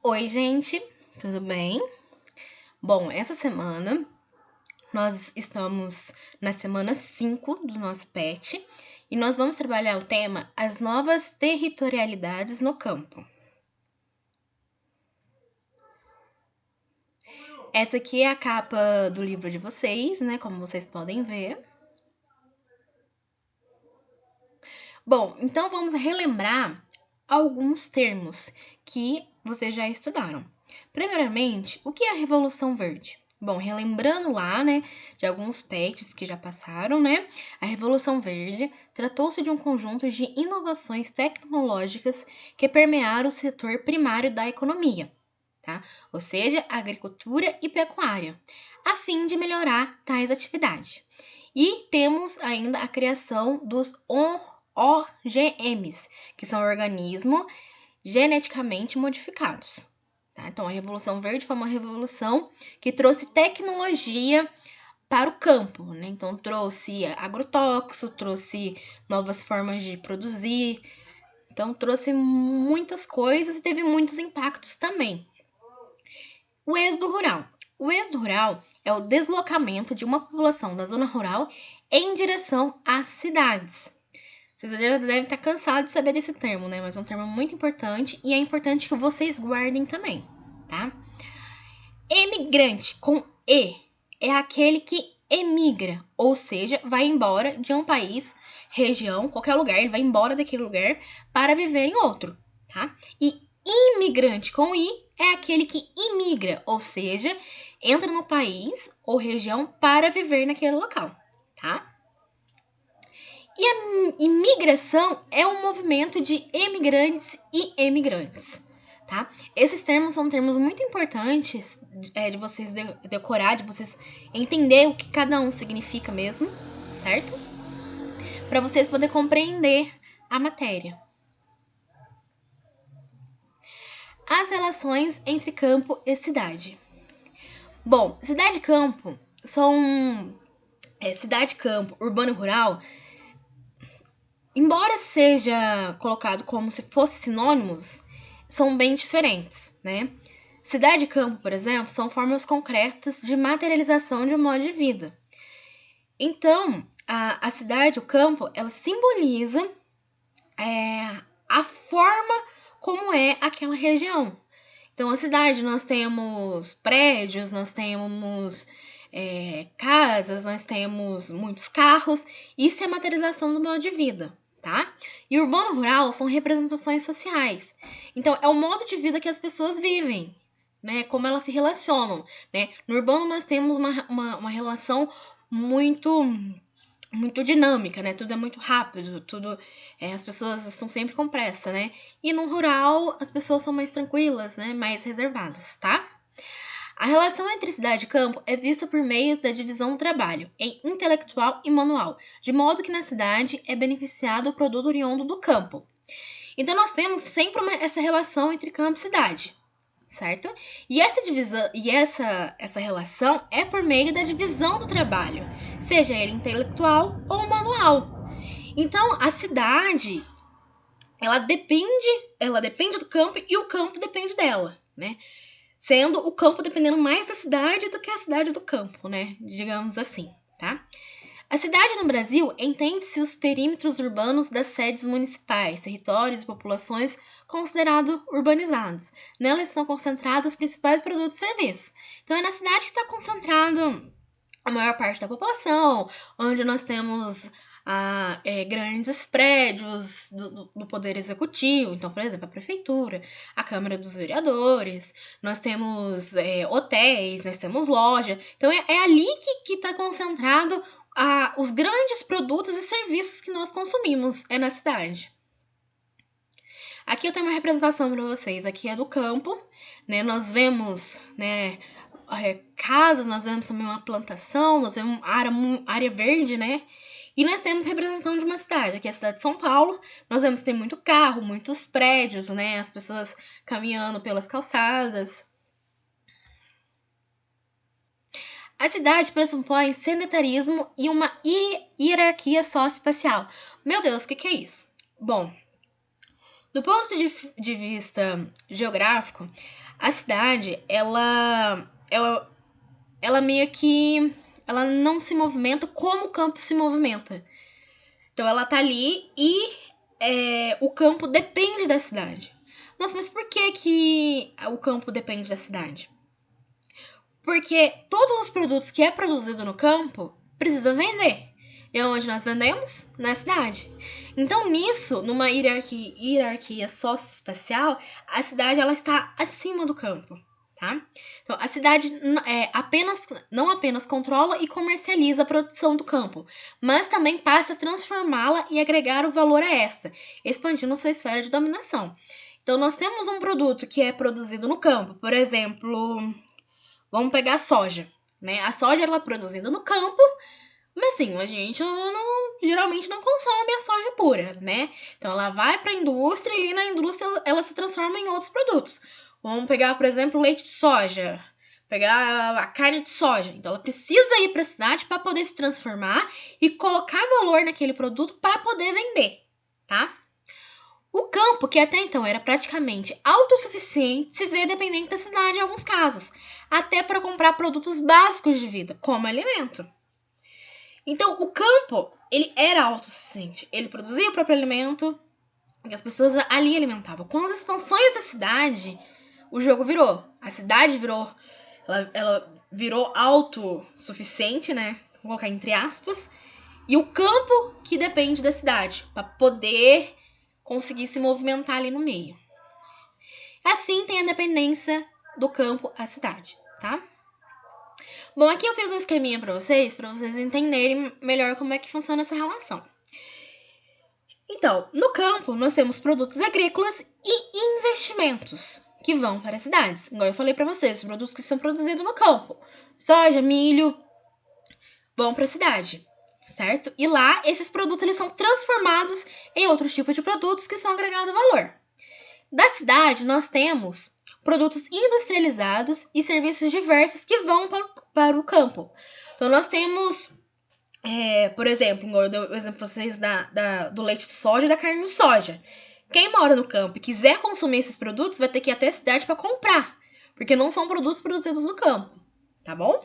Oi, gente, tudo bem? Bom, essa semana nós estamos na semana 5 do nosso PET e nós vamos trabalhar o tema As Novas Territorialidades no Campo. Essa aqui é a capa do livro de vocês, né? Como vocês podem ver. Bom, então vamos relembrar alguns termos que vocês já estudaram. Primeiramente, o que é a Revolução Verde? Bom, relembrando lá, né, de alguns PETs que já passaram, né, a Revolução Verde tratou-se de um conjunto de inovações tecnológicas que permearam o setor primário da economia, tá? Ou seja, a agricultura e pecuária, a fim de melhorar tais atividades. E temos ainda a criação dos OGMs, que são organismos geneticamente modificados. Tá? Então, a Revolução Verde foi uma revolução que trouxe tecnologia para o campo, né? Então, trouxe agrotóxico, trouxe novas formas de produzir, então trouxe muitas coisas e teve muitos impactos também. O êxodo rural. O êxodo rural é o deslocamento de uma população da zona rural em direção às cidades. Vocês já devem estar cansados de saber desse termo, né? Mas é um termo muito importante e é importante que vocês guardem também, tá? Emigrante com E é aquele que emigra, ou seja, vai embora de um país, região, qualquer lugar, ele vai embora daquele lugar para viver em outro, tá? E imigrante com I é aquele que imigra, ou seja, entra no país ou região para viver naquele local, tá? E a imigração é um movimento de emigrantes e emigrantes, tá? Esses termos são termos muito importantes de vocês decorar, de vocês entender o que cada um significa mesmo, certo? Para vocês poderem compreender a matéria. As relações entre campo e cidade. Bom, cidade e campo são... cidade, campo, urbano e rural, embora seja colocado como se fossem sinônimos, são bem diferentes, né? Cidade e campo, por exemplo, são formas concretas de materialização de um modo de vida. Então, a cidade, o campo, ela simboliza a forma como é aquela região. Então, a cidade, nós temos prédios, nós temos casas, nós temos muitos carros. Isso é a materialização do modo de vida, tá? E urbano rural são representações sociais. Então, é o modo de vida que as pessoas vivem, né? Como elas se relacionam, né? No urbano, nós temos uma relação muito dinâmica, né? Tudo é muito rápido, tudo as pessoas estão sempre com pressa, né? E no rural as pessoas são mais tranquilas, né? Mais reservadas, tá? A relação entre cidade e campo é vista por meio da divisão do trabalho em intelectual e manual, de modo que na cidade é beneficiado o produto oriundo do campo. Então nós temos sempre essa relação entre campo e cidade, certo? E essa divisão e essa relação é por meio da divisão do trabalho, seja ele intelectual ou manual. Então, a cidade, ela depende do campo e o campo depende dela, né? Sendo o campo dependendo mais da cidade do que a cidade do campo, né? Digamos assim, tá? A cidade no Brasil entende-se os perímetros urbanos das sedes municipais, territórios e populações considerados urbanizados. Nelas estão concentrados os principais produtos e serviços. Então, é na cidade que está concentrado a maior parte da população, onde nós temos grandes prédios do Poder Executivo, então, por exemplo, a Prefeitura, a Câmara dos Vereadores, nós temos hotéis, nós temos loja. Então, é ali que está concentrado os grandes produtos e serviços que nós consumimos na cidade. Aqui eu tenho uma representação para vocês. Aqui é do campo, né? Nós vemos, né, casas, nós vemos também uma plantação, nós vemos área verde, né? E nós temos representação de uma cidade. Aqui é a cidade de São Paulo. Nós vemos que tem muito carro, muitos prédios, né? As pessoas caminhando pelas calçadas. A cidade pressupõe sedentarismo e uma hierarquia socioespacial. Meu Deus, o que é isso? Bom, do ponto de vista geográfico, A cidade, ela meio que... ela não se movimenta como o campo se movimenta. Então, ela tá ali e o campo depende da cidade. Nossa, mas por que o campo depende da cidade? Porque todos os produtos que é produzido no campo precisa vender. E onde nós vendemos? Na cidade. Então, nisso, numa hierarquia socioespacial, a cidade ela está acima do campo, tá? Então, a cidade não apenas controla e comercializa a produção do campo, mas também passa a transformá-la e agregar o valor a esta, expandindo sua esfera de dominação. Então, nós temos um produto que é produzido no campo, por exemplo, vamos pegar a soja, né? A soja ela é produzida no campo, mas assim, a gente geralmente não consome a soja pura, né? Então ela vai para a indústria e ali na indústria ela se transforma em outros produtos. Vamos pegar, por exemplo, o leite de soja, pegar a carne de soja. Então ela precisa ir para a cidade para poder se transformar e colocar valor naquele produto para poder vender, tá? O campo, que até então era praticamente autossuficiente, se vê dependente da cidade em alguns casos, até para comprar produtos básicos de vida, como alimento. Então, o campo, ele era autossuficiente. Ele produzia o próprio alimento e as pessoas ali alimentavam. Com as expansões da cidade, o jogo virou. A cidade virou... Ela virou autossuficiente, né? Vou colocar entre aspas. E o campo que depende da cidade, para poder conseguir se movimentar ali no meio. Assim tem a dependência do campo à cidade, tá? Bom, aqui eu fiz um esqueminha para vocês entenderem melhor como é que funciona essa relação. Então, no campo, nós temos produtos agrícolas e investimentos que vão para as cidades. Igual eu falei para vocês, os produtos que são produzidos no campo. Soja, milho, vão para a cidade, certo? E lá, esses produtos eles são transformados em outros tipos de produtos que são agregados valor. Da cidade, nós temos produtos industrializados e serviços diversos que vão para o campo. Então, nós temos, por exemplo, eu dei o exemplo para vocês do leite de soja e da carne de soja. Quem mora no campo e quiser consumir esses produtos vai ter que ir até a cidade para comprar, porque não são produtos produzidos no campo, tá bom?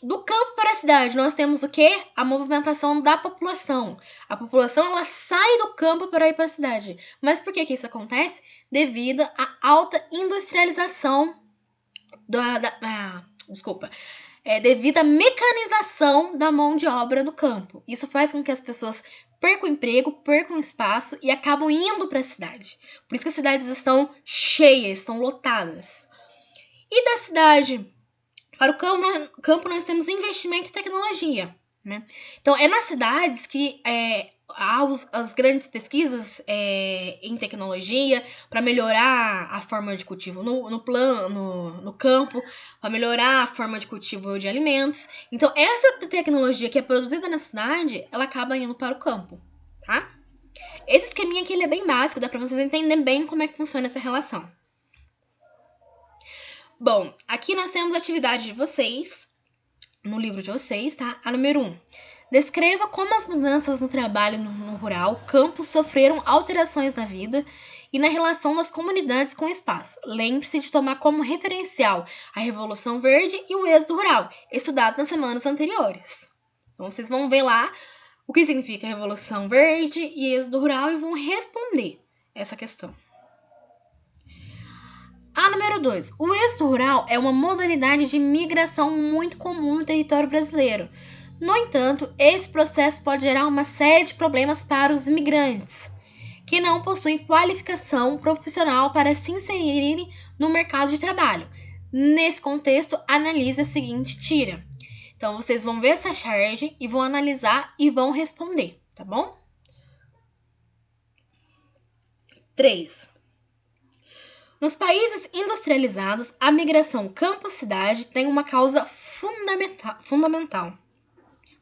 Do campo para a cidade, nós temos o quê? A movimentação da população. A população, ela sai do campo para ir para a cidade. Mas por que isso acontece? Devido à alta industrialização devido à mecanização da mão de obra no campo. Isso faz com que as pessoas percam o emprego, percam o espaço e acabam indo para a cidade. Por isso que as cidades estão cheias, estão lotadas. E da cidade para o campo nós temos investimento em tecnologia, né? Então, é nas cidades que há as grandes pesquisas em tecnologia para melhorar a forma de cultivo no campo, para melhorar a forma de cultivo de alimentos. Então, essa tecnologia que é produzida na cidade, ela acaba indo para o campo, tá? Esse esqueminha aqui ele é bem básico, dá para vocês entenderem bem como é que funciona essa relação. Bom, aqui nós temos a atividade de vocês, no livro de vocês, tá? A número 1. Descreva como as mudanças no trabalho no rural, campo, sofreram alterações na vida e na relação das comunidades com o espaço. Lembre-se de tomar como referencial a Revolução Verde e o êxodo rural, estudado nas semanas anteriores. Então, vocês vão ver lá o que significa Revolução Verde e êxodo rural e vão responder essa questão. A número 2. O êxodo rural é uma modalidade de migração muito comum no território brasileiro. No entanto, esse processo pode gerar uma série de problemas para os imigrantes, que não possuem qualificação profissional para se inserirem no mercado de trabalho. Nesse contexto, analise a seguinte tira. Então, vocês vão ver essa charge e vão analisar e vão responder, tá bom? 3. Nos países industrializados, a migração campo-cidade tem uma causa fundamental.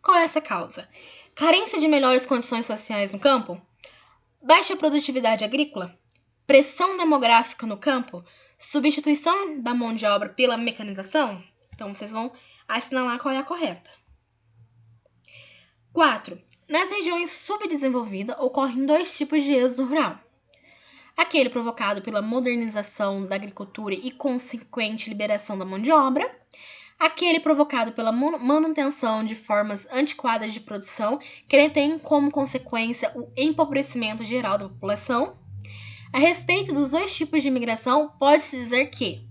Qual é essa causa? Carência de melhores condições sociais no campo? Baixa produtividade agrícola? Pressão demográfica no campo? Substituição da mão de obra pela mecanização? Então, vocês vão assinalar qual é a correta. 4. Nas regiões subdesenvolvidas, ocorrem 2 tipos de êxodo rural. aquele provocado pela modernização da agricultura e consequente liberação da mão de obra, aquele provocado pela manutenção de formas antiquadas de produção, que tem como consequência o empobrecimento geral da população. A respeito dos dois tipos de imigração, pode-se dizer que,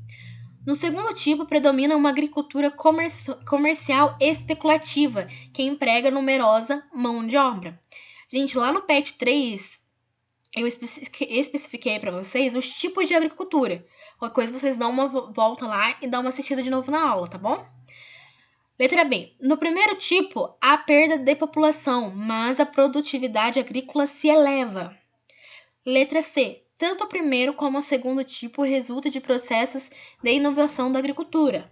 no segundo tipo, predomina uma agricultura comercial especulativa, que emprega numerosa mão de obra. Gente, lá no PET 3, eu especifiquei para vocês os tipos de agricultura. Qualquer coisa, vocês dão uma volta lá e dão uma assistida de novo na aula, tá bom? Letra B. No primeiro tipo, há perda de população, mas a produtividade agrícola se eleva. Letra C. Tanto o primeiro como o segundo tipo resulta de processos de inovação da agricultura.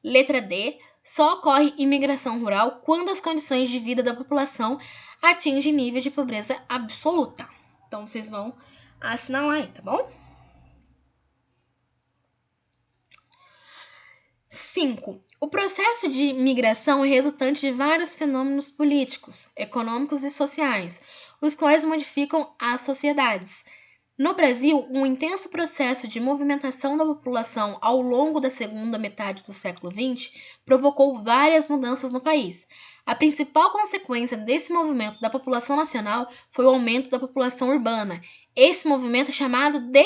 Letra D. Só ocorre imigração rural quando as condições de vida da população atingem níveis de pobreza absoluta. Então, vocês vão assinalar aí, tá bom? 5. O processo de migração é resultante de vários fenômenos políticos, econômicos e sociais, os quais modificam as sociedades. No Brasil, um intenso processo de movimentação da população ao longo da segunda metade do século XX provocou várias mudanças no país. A principal consequência desse movimento da população nacional foi o aumento da população urbana. Esse movimento é chamado de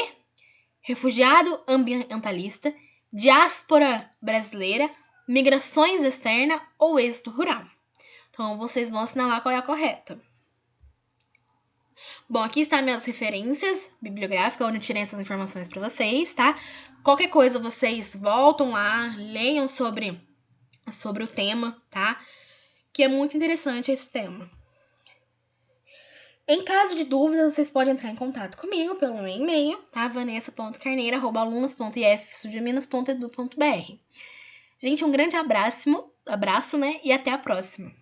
refugiado ambientalista, diáspora brasileira, migrações externas ou êxodo rural. Então, vocês vão assinalar qual é a correta. Bom, aqui estão minhas referências bibliográficas, onde eu tirei essas informações para vocês, tá? Qualquer coisa, vocês voltam lá, leiam sobre o tema, tá? Que é muito interessante esse tema. Em caso de dúvida, vocês podem entrar em contato comigo pelo meu e-mail, tá? vanessa.carneira@alunos.ifstudiaminas.edu.br. Gente, um grande abraço, né? E até a próxima.